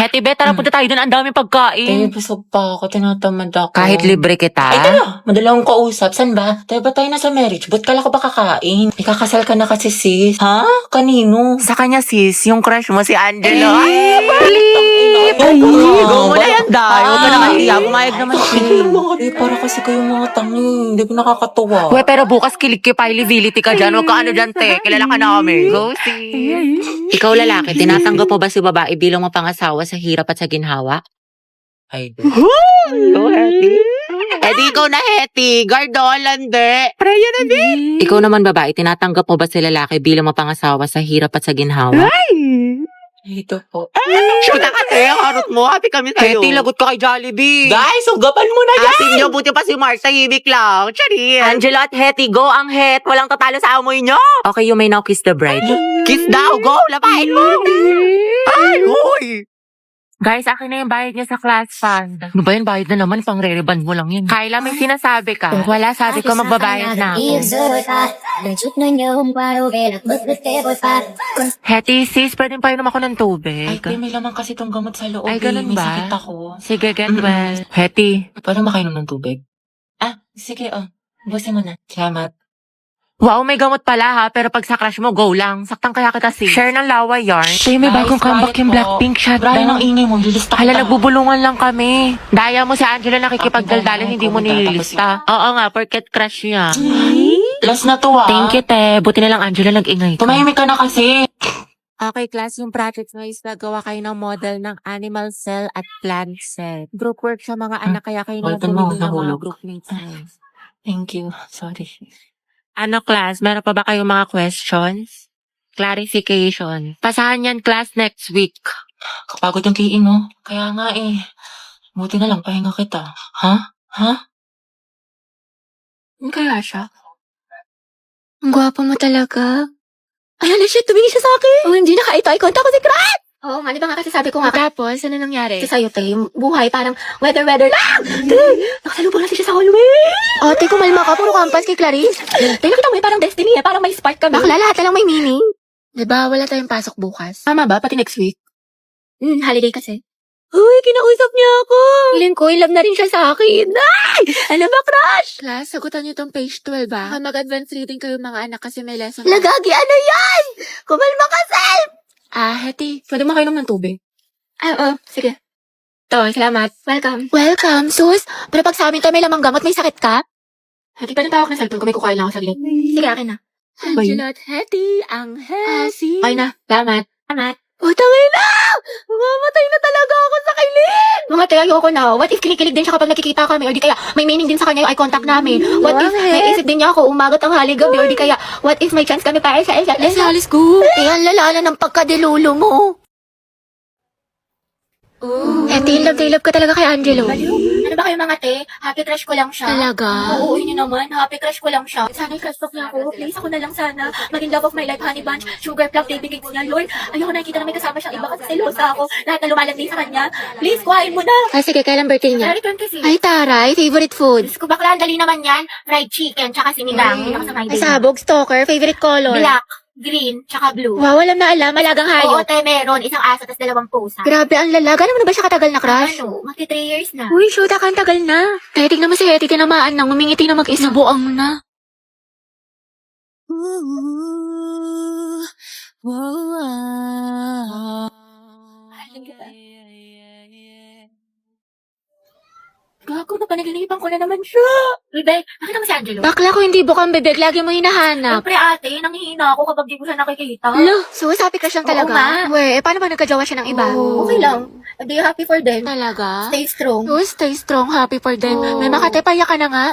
Hetty, be, tara punta tayo doon. Ang daming pagkain. busog pa ako. Tinatamad ako. Kahit libre kita. Ay, tara. Madala akong kausap. San ba? Tayo ba tayo nasa marriage? Ba't kala ka ba kakain? Ikakasal ka na kasi, sis. Ha? Kanino? Sa kanya, sis, yung crush mo, si Angelo. Eh, Flip! Ay, Go mo na yan, Day. Huwag ka na kahiya. Bumayag naman siya. Para kasi kayong mga tangi. Hindi ko nakakatuwa. We, pero bukas kilikipability ka dyan. Huwag ka ano dyan, te. Kilala ka namin. Go, sis. Ikaw, lalaki, tinatanggap mo ba si babae bilang mapangasawa sa hirap at sa ginhawa? Ay, Go, Hetty. Eh, di ikaw na, Hetty. Gardolande. Preya na din. Ikaw naman, babae, tinatanggap mo ba si lalaki bilang mapangasawa sa hirap at sa ginhawa? ito po. Shoot ka, te. Harot mo. Happy kami sa'yo. Hetty, lagot ka kay Jollibee. Guys, sugapan mo na yan! Asin niyo, buti pa si Mars sa hibik lang. Charin. Angelo at Hetty, go ang het. Walang tatalo sa amoy niyo. Okay, you may now kiss the bride. Kiss daw, go. Lapain mo. Ay, huy. Guys, akin na yung bayad niya sa class fund. Ano ba yan? Bayad na naman. Pang-re-reband mo lang yan. Kyla, may sinasabi ka. Kung wala, sabi ko magbabayad na ako. Hetty, sis, pwede pa inom ako ng tubig. Ay, may laman kasi itong gamot sa loob. Ay, ganun May ba? sakit ako. Sige, get well. Hetty. Paano makainom ng tubig? Ah, sige, busin mo na. Salamat. Wow, may gamot pala ha, pero pag sa crush mo, go lang. Saktan kaya kita, sis. Share ng lawa yarn. Tay, may Guys, bagong comeback riot yung po. Blackpink shot Brian, ang down. ingay mo. Lilista Hala, nagbubulungan lang kami. Daya mo si Angela nakikipagdaldalan, hindi mo nililista. Oo nga, porket crush niya. Last na to, Thank you, te. Buti na lang, Angela, nag-ingay ka. Tumahimik ka na kasi. Okay, class, yung project mo is nagawa kayo ng model ng animal cell at plant cell. Group work sa mga anak, kaya kayo naman Wait, mo, pumili ng mga nahulog. group mates mo. Thank you. Sorry. Ano, class? Meron pa ba kayong mga questions? Clarification. Pasahan yan, class, next week. Kapagod yung kiin, no? Kaya nga buti na lang, pahinga kita. Ha? Ano kaya siya? Ang gwapo mo talaga. Ay, ano siya? Tumingin siya sa akin. Oh, hindi naka-eye contact ko si Crash. Oo nga, di ba nga kasi sabi ko nga Tapos, ano nangyari? kasi sa'yo, te, yung buhay parang weather lang! Te, nakasalubong na siya sa hallway! Te, kumalma ka, puro kampas kay Clarice. Te, nakita mo parang destiny parang may spark kami. Bakla, lahat na lang may meaning. Diba, wala tayong pasok bukas? Tama ba? Pati next week? Holiday kasi. Uy, kinausap niya ako! Feeling ko, love na rin siya sa akin. Ay! Ano ba, crush? Class, sagutan niyo tong page 12 ba? Mag-advance reading kayo mga anak kasi may lesson. Lagagi, ano yan? Kumalma ka, Sel! Hetty, pwede makainom ng tubig? Oo, sige. To, salamat. Welcome. Welcome, sus. Pero pag sa amin to may lamang gamot, may sakit ka? Hetty, pwede tawag ng cellphone ko, may kukain lang ako saglit. Sige, akin na. Ba yun? Angela at Hetty, ang Hesi. Okay na, salamat. Amat. Tangay na! Mamatay na talaga ako sa kilig! Mga te, ayoko na. What if kinikilig din siya kapag nakikita kami? Or di kaya may meaning din sa kanya yung eye contact namin? What if may isip din niya ako umagat ang hali gabi? Or di kaya, what if may chance kami para sa isa't isa? Let's go. Ang lalala ng pagkadilulo mo. Hetty, love ka talaga kay Angelo. Ano ba kayo mga te? Happy crush ko lang siya. Talaga? Oo, yun yun naman. Happy crush ko lang siya. Sana crush talk niya ako. Please, ako na lang sana. Maging love of my life, honey bunch, sugar plug, baby cakes niya. Lord, ayoko nakikita na may kasama siyang iba kasi selosa ako. Lahat na lumalandi sa kanya. Please, kuhain mo na. Sige, kailan birthday niya? Return kasi. Ay, taray, favorite food. Diyos ko, bakla, dali naman yan. Fried chicken, tsaka sinigang. Hindi nakasama Ay, sabog, stalker, favorite color. Black, green, tsaka blue. Wow, alam na alam, malagang Oo, hayop. te, meron. Isang aso, tapos 2 pusa. Grabe, ang lalaga. Alam mo na ba siya katagal na crush? Ano? Magti 3 years na. Uy, shoot, ang tagal na. Kaya tignan mo si Hetty, tinamaan nang umingiti na mag-isa. Nabuang mo na. Gago na, panaginip ko na naman siya. Bebe, nakita mo si Angelo? Bakla ko hindi bukang bebek, lagi mo hinahanap. Siyempre ate, nanghihina ako kapag di ko siya nakikita. Lo, so happy crush lang Oo talaga? nga. We, paano ba nagkajawa siya ng iba? Okay lang. Be happy for them. Talaga? Stay strong. Oh, stay strong, happy for them. Oo. May makatepaya ka na nga.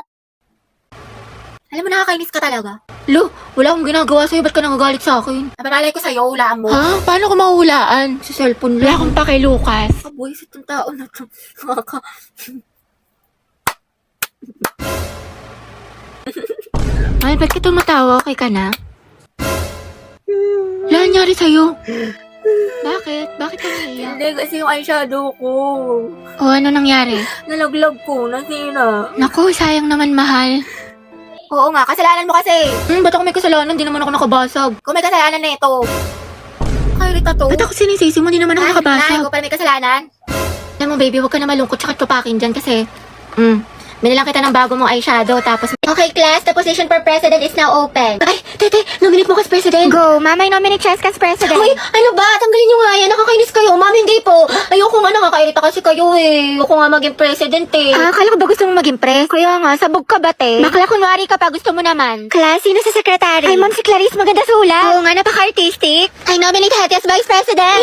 Alam mo, nakakainis ka talaga. Lo, wala akong ginagawa sa'yo, ba't ka nangagalit sa akin? Napamalay ko sa'yo, hulaan mo. Ha? Paano ko mahulaan? Sa cellphone Wala lang. akong pake, Lucas. Kabuisit ng tao na to. Ay, ba't ka tumatawa? Okay ka na? Wala nangyari sa'yo. Bakit? Bakit ka naiyak? Hindi, kasi yung eyeshadow ko. O, ano nangyari? Nalaglag ko, nasira. Naku, sayang naman, mahal. Oo nga, kasalanan mo kasi. Ba't ako may kasalanan? Di naman ako nakabasag. Kung may kasalanan na ito. nakakairita to. Ba't ako sinisisi mo? Hindi naman ako Nay, nakabasa. ikaw pala may kasalanan. Alam mo, baby, huwag ka na malungkot tsaka tupakin dyan kasi, binilang kita ng bago mong eyeshadow, tapos... Okay, class, the position for president is now open. Ay, tete, nominate mo kas president. Go, mama, nominate Chess kas president. Uy, ano ba? Tanggalin nyo nga yan, nakakainis kayo. Mama, hindi po. Ayoko nga, nakakairita kasi kayo eh. Ayoko nga maging president eh. Akala ko ba gusto mo maging pres? Kaya nga, sabog ka ba, te? Bakla kunwari ka pa, gusto mo naman. Class, sino sa secretary? Ay, ma'am, si Clarice, maganda sulat. Oo nga, napaka-artistic. I nominate Hattie as vice president.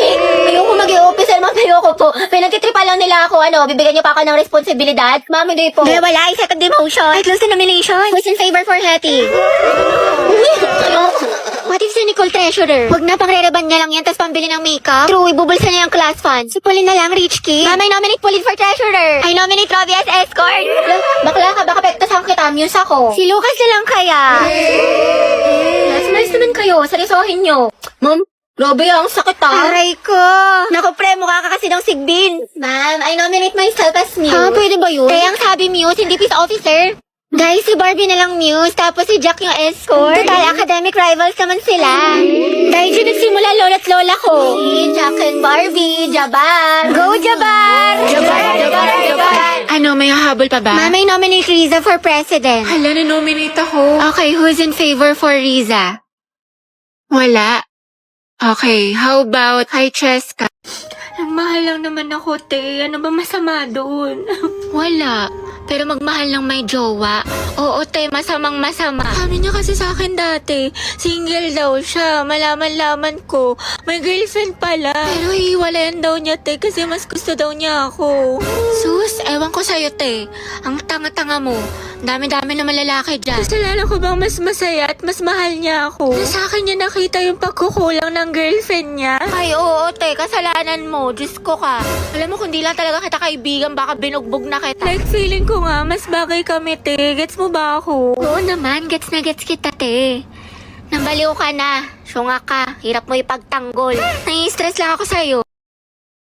Ayoko maging officer, ma'am, ayoko po. Pinagtitripa lang nila ako, bibigyan niyo pa ako ng responsibilidad. Ma'am, hindi po. Wala, I second demotion. I close the nomination. Who's in favor for Hetty? What if si Nicole treasurer? Huwag na, pang-rereban niya lang yan, tapos pambili ng makeup. True, ibubulsa niya yung class fund. Si Pauline na lang, rich kid. Mama, I nominate Pauline for treasurer. I nominate Robbie as escort. Bakla ka, baka pektasan kita, muse ako. Si Lucas na lang kaya. Nice naman kayo, seryosohin nyo. Ma'am, grabe ang sakit Aray ko. Naku, pre, mukha ka kasi ng sigbin. Ma'am, I nominate myself as Muse. Pwede ba yun? Kaya ang sabi Muse, hindi peace officer. Guys, si Barbie na lang Muse, tapos si Jack yung escort. Total, academic rivals naman sila. Dahil dyan nagsimula lola't lola ko. Si Jack and Barbie, Jabar. Go, Jabar! Jabar! Ano, may hahabol pa ba? Ma'am, I nominate Riza for president. Hala, na-nominate ako. Okay, who's in favor for Riza? Wala. Okay, how about kay Cheska? Ang mahal lang naman ako, te. Ano ba masama doon? Wala. Pero magmahal ng may jowa. Oo, te, masamang masama. Sabi niya kasi sa akin dati, single daw siya. Malaman-laman ko, may girlfriend pala. Pero hiwalayan daw niya, te, kasi mas gusto daw niya ako. Sus, ewan ko sa'yo, te. Ang tanga-tanga mo. Dami-dami naman lalaki dyan. Kasalanan ko bang mas masaya at mas mahal niya ako? Na sa akin niya nakita yung pagkukulang ng girlfriend niya. Ay, oo, te. Kasalanan mo. Diyos ko ka. Alam mo, kung di lang talaga kita kaibigan, baka binugbog na kita. Like, feeling ko nga, mas bagay kami, te. Gets mo ba ako? Oo naman, gets na gets kita, te. Nambaliw ka na. Syunga ka. Hirap mo ipagtanggol. Nai-stress lang ako sa'yo.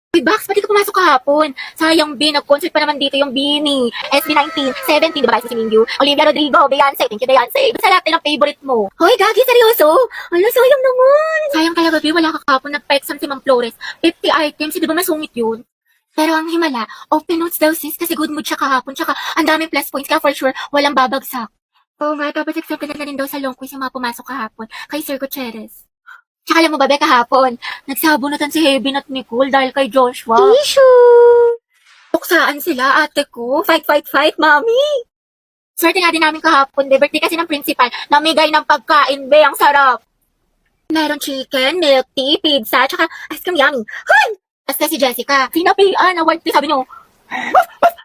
Uy, Bax, pati ka pumasok kahapon. Sayang, B, nag-concert pa naman dito yung B ni SB19, 17, diba guys, si Mingyu? Olivia Rodrigo, Beyonce, thank you, Beyonce. Basta lahat ng favorite mo. Hoy, Gagi, seryoso? Ano, sayang naman. Sayang talaga, B, wala ka kahapon. Nagpa-exam si Ma'am Flores. 50 items, di ba masungit yun? Pero ang himala, open notes daw sis, kasi good mood siya kahapon. Tsaka, ang daming plus points, kaya for sure, walang babagsak. Oo nga, tapos accepted na rin daw sa long quiz yung mga pumasok kahapon kay Sir Gutierrez. Tsaka alam mo ba, kahapon, nagsabunutan si Heaven at Nicole dahil kay Joshua. Issue! Tuksaan sila, ate ko. Fight, fight, fight, mami! Swerte nga din namin kahapon, birthday kasi ng principal, namigay ng pagkain, be, ang sarap. Meron chicken, milk tea, pizza, tsaka ice cream yummy. Hoy! Tapos si Jessica, sinapian, award tea, sabi nyo,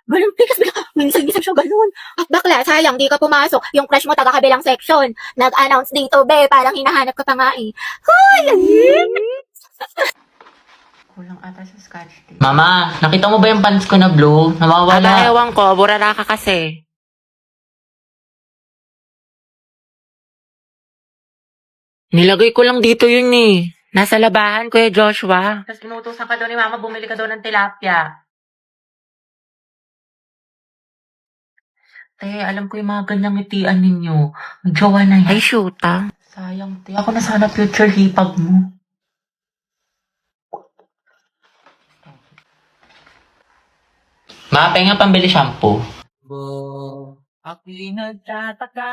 ganun, tikas bigla, minsan-minsan siya ganun. At bakla, sayang, di ka pumasok. Yung crush mo taga-kabilang section. Nag-announce dito, be, parang hinahanap ka pa nga eh. Hoy, Kulang ata sa scotch tape. Mama, nakita mo ba yung pants ko na blue? Nawawala. Ala, ewan ko, burara ka kasi. Nilagay ko lang dito yun eh. Nasa labahan, Kuya Joshua. Tapos inutusan ka daw ni Mama, bumili ka daw ng tilapia. Te, alam ko yung mga ganyang ngitian ninyo. Ang jowa na yan. Ay, shoot ah. Sayang, te. Ako na sana future hipag mo. Ma, penga pambili shampoo. Ako'y nagtataka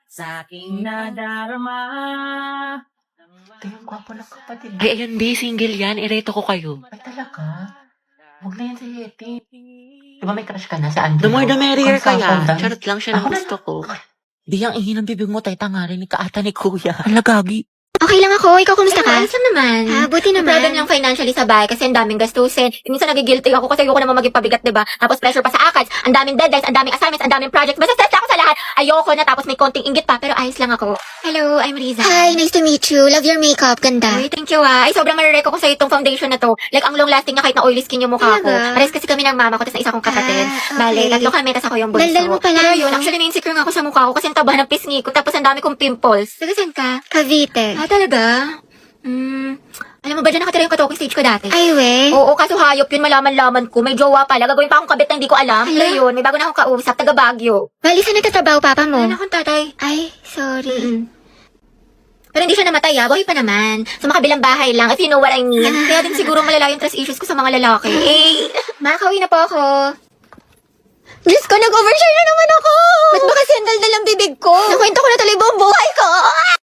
sa aking nadarama. Te, yung gwapo ng kapatid. Ay, ayun, B, single yan. Ireto ko kayo. Ay, talaga? Huwag na yan si Yeti. Diba may crush ka na sa Angelo? The more the merrier kaya. Consultant. Charot lang siya ng Ako na- gusto ko. Di ang ihi ng bibig mo, tay tangarin ni kaata ni Kuya. Halagagi. Okay lang ako. Ikaw, kumusta ka? Ayos naman. Buti naman. Problem lang financially sa bahay kasi ang daming gastusin. Minsan nagigilty ako kasi ayoko naman maging pabigat, diba? Tapos pressure pa sa ACADS. Ang daming deadlines, ang daming assignments, ang daming projects. Basta stress ako sa lahat. Ayoko na tapos may konting inggit pa pero ayos lang ako. Hello, I'm Riza. Hi, nice to meet you. Love your makeup. Ganda. Ay, thank you ah. Ay, sobrang marereko ko sa itong foundation na to. Like, ang long lasting niya kahit na oily skin yung mukha ko. Pares kasi kami ng mama ko tapos na isa kong kapatid. Bale, tatlo kami tapos ako yung bunso. Daldal mo pala. Pero yun, actually na-insecure nga ako sa mukha ko kasi ang taba ng pisngi ko tapos ang dami kong pimples. Taga saan ka? Cavite. Ah, talaga? Alam mo ba dyan nakatira yung katoking stage ko dati? Ay, we? Oo, kaso hayop yun, malaman-laman ko. May jowa pala. Gagawin pa akong kabit na hindi ko alam. Pero yun, may bago na akong kausap, taga Baguio. Bali, saan nagtatrabaho papa mo? Ano akong tatay? Ay, sorry. Pero hindi siya namatay buhay pa naman. Sa makabilang bahay lang, if you know what I mean. Kaya din siguro malala yung trust issues ko sa mga lalaki. Makakauwi na po ako. Diyos ko, nag-overshare na naman ako! Ba't ba kasi sandal na lang bibig ko? Nakwento ko na tuloy